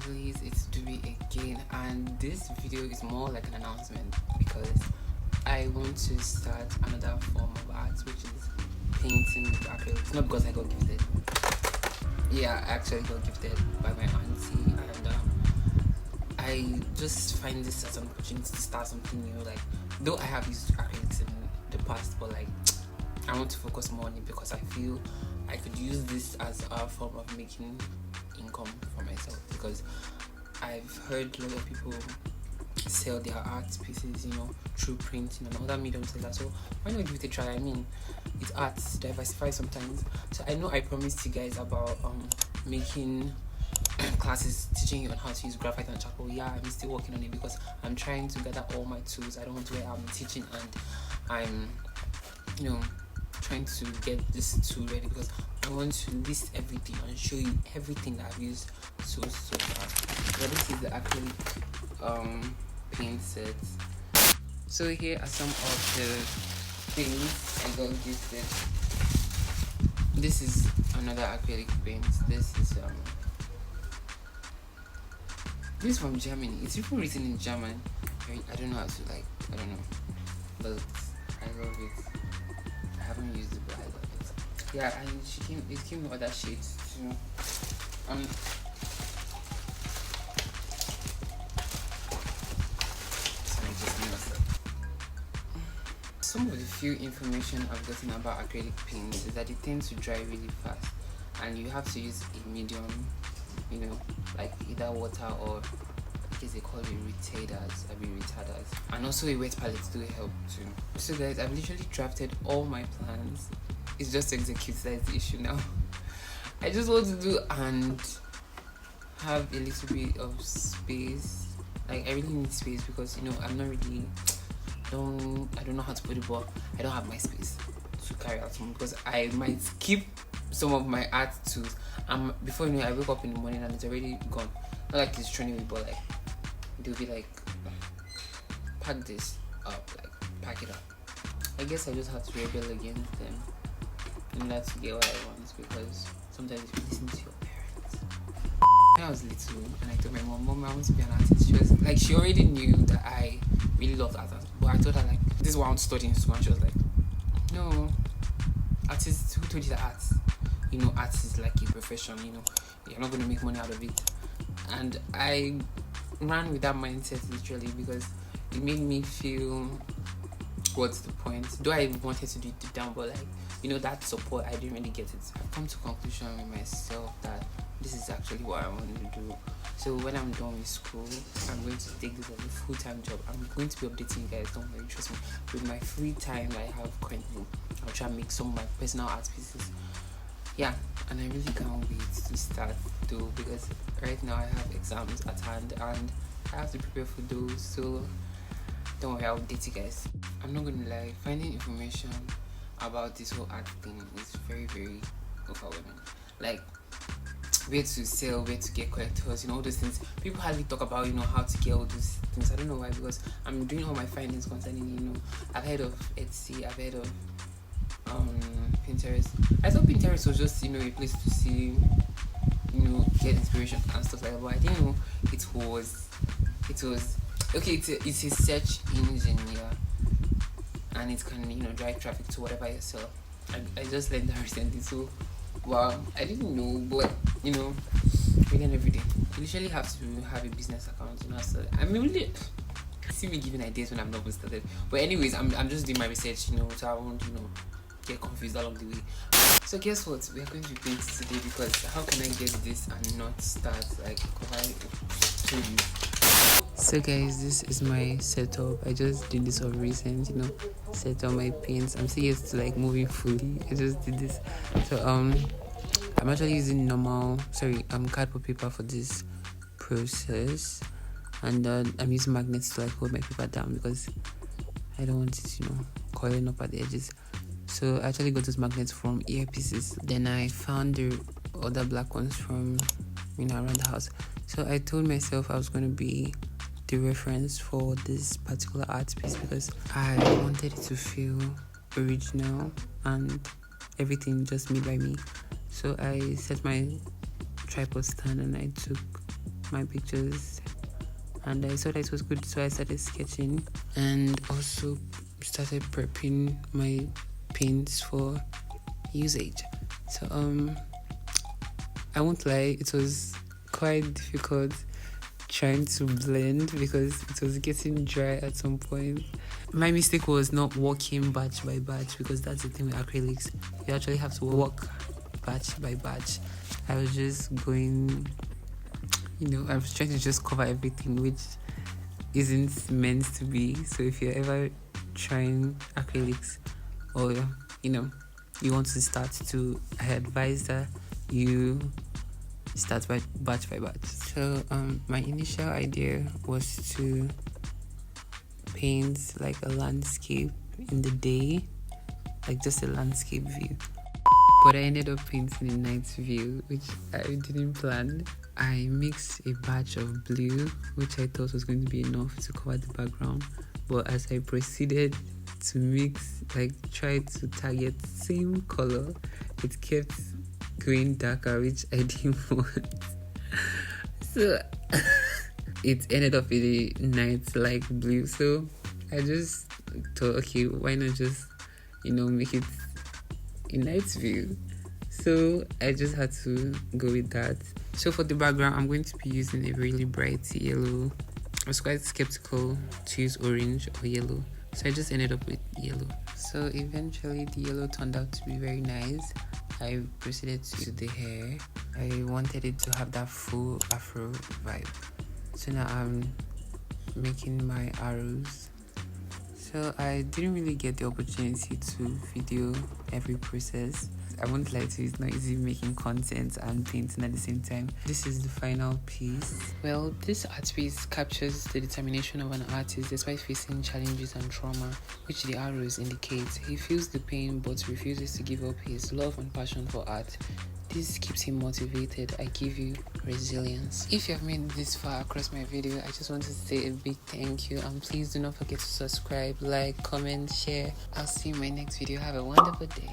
lovelies, it's Dewey again, and this video is more like an announcement because I want to start another form of art, which is painting with acrylics. Not because I got gifted. Yeah, I actually got gifted by my auntie, and I just find this as an opportunity to start something new. Like, though I have used acrylics in the past, but like I want to focus more on it because I feel I could use this as a form of making income for myself, because I've heard a lot of people sell their art pieces, through printing and other mediums like that. So why not give it a try? I mean, it's art, diversify sometimes. So I know I promised you guys about making classes teaching you on how to use graphite and charcoal. Yeah, I'm still working on it because I'm trying to gather all my tools. I don't want to where I'm teaching and I'm trying to get this tool ready, because I want to list everything and show you everything that I've used so far. But this is the acrylic paint set. So here are some of the things I got gifted. This is another acrylic paint. This is from Germany. It's even written in German. I don't know how to I don't know, but I love it. I haven't used it, but I love it. Yeah, and it came with other shades too. Some of the few information I've gotten about acrylic paints is that it tends to dry really fast, and you have to use a medium, like either water or I guess they call it retarders, and also a wet palette do help too. So guys, I've literally drafted all my plans. It's just to execute, that's the issue now. I just want to do and have a little bit of space. Like, I really need space because I'm not really I don't know how to put it, but I don't have my space to carry out some, because I might keep some of my art tools. Before I wake up in the morning and it's already gone. Not like it's training me, but like they'll be like, pack this up, like pack it up. I guess I just have to rebel against them in order to get what I want, because sometimes if you listen to your parents. When I was little and I told my mom, I want to be an artist, she already knew that I really loved art, but I told her like, this is what I want to study in school, and she was like, no, artists, who told you that art is like a profession, you're not going to make money out of it. And I ran with that mindset literally, because it made me feel, what's the point? Though I wanted to do it deep down, but that support, I didn't really get it. I've come to conclusion with myself that this is actually what I want to do. So when I'm done with school, I'm going to take this as a full-time job. I'm going to be updating you guys, don't worry, trust me. With my free time that I have currently, I'll try and make some of my personal art pieces. Yeah, and I really can't wait to start though, because right now I have exams at hand and I have to prepare for those. So don't worry, I'll update you guys. I'm not gonna lie, finding information about this whole art thing is very, very overwhelming. Like, where to sell, where to get collectors, all those things. People hardly talk about, how to get all those things. I don't know why, because I'm doing all my findings concerning, I've heard of Etsy, I've heard of Pinterest. I thought Pinterest was just, a place to see, get inspiration and stuff like that, but I didn't know it was okay, it's a search engine, yeah, and it can, drive traffic to whatever you sell. I just learned that recently, so wow, I didn't know, but we learn every day. You literally have to have a business account, so I'm really see me giving ideas when I'm not started. But anyways, I'm just doing my research, so I won't, get confused along the way. So guess what? We are going to be painting today, because how can I get this and not start show you? So guys, this is my setup. I just did this of recent, set all my paints. I'm still used to moving fully. I just did this. So I'm actually using cardboard paper for this process, and I'm using magnets to hold my paper down, because I don't want it coiling up at the edges. So I actually got those magnets from earpieces. Then I found the other black ones from around the house. So I told myself I was going to be the reference for this particular art piece, because I wanted it to feel original and everything just made by me. So I set my tripod stand and I took my pictures, and I saw that it was good, so I started sketching and also started prepping my paints for usage. So I won't lie, it was quite difficult trying to blend because it was getting dry at some point. My mistake was not working batch by batch, because that's the thing with acrylics. You actually have to work batch by batch. I was just going, I was trying to just cover everything, which isn't meant to be. So if you're ever trying acrylics, or you want to start to, I advise that you start by batch by batch. So my initial idea was to paint like a landscape in the day, like just a landscape view, but I ended up painting a night view, which I didn't plan. I mixed a batch of blue, which I thought was going to be enough to cover the background, but as I proceeded to mix, like try to target same color, it kept going darker, which I didn't want. So it ended up in a night like blue. So I just thought, okay, why not just make it a night view? So I just had to go with that. So for the background, I'm going to be using a really bright yellow. I was quite skeptical to use orange or yellow, so I just ended up with yellow. So eventually the yellow turned out to be very nice. I proceeded to the hair. I wanted it to have that full afro vibe. So now I'm making my arrows. So I didn't really get the opportunity to video every process. I won't lie to you, it's not easy making content and painting at the same time. This is the final piece. Well, this art piece captures the determination of an artist despite facing challenges and trauma, which the arrows indicate. He feels the pain but refuses to give up his love and passion for art. This keeps him motivated. I give you resilience. If you have made this far across my video, I just want to say a big thank you, and please do not forget to subscribe, like, comment, share. I'll see you in my next video. Have a wonderful day.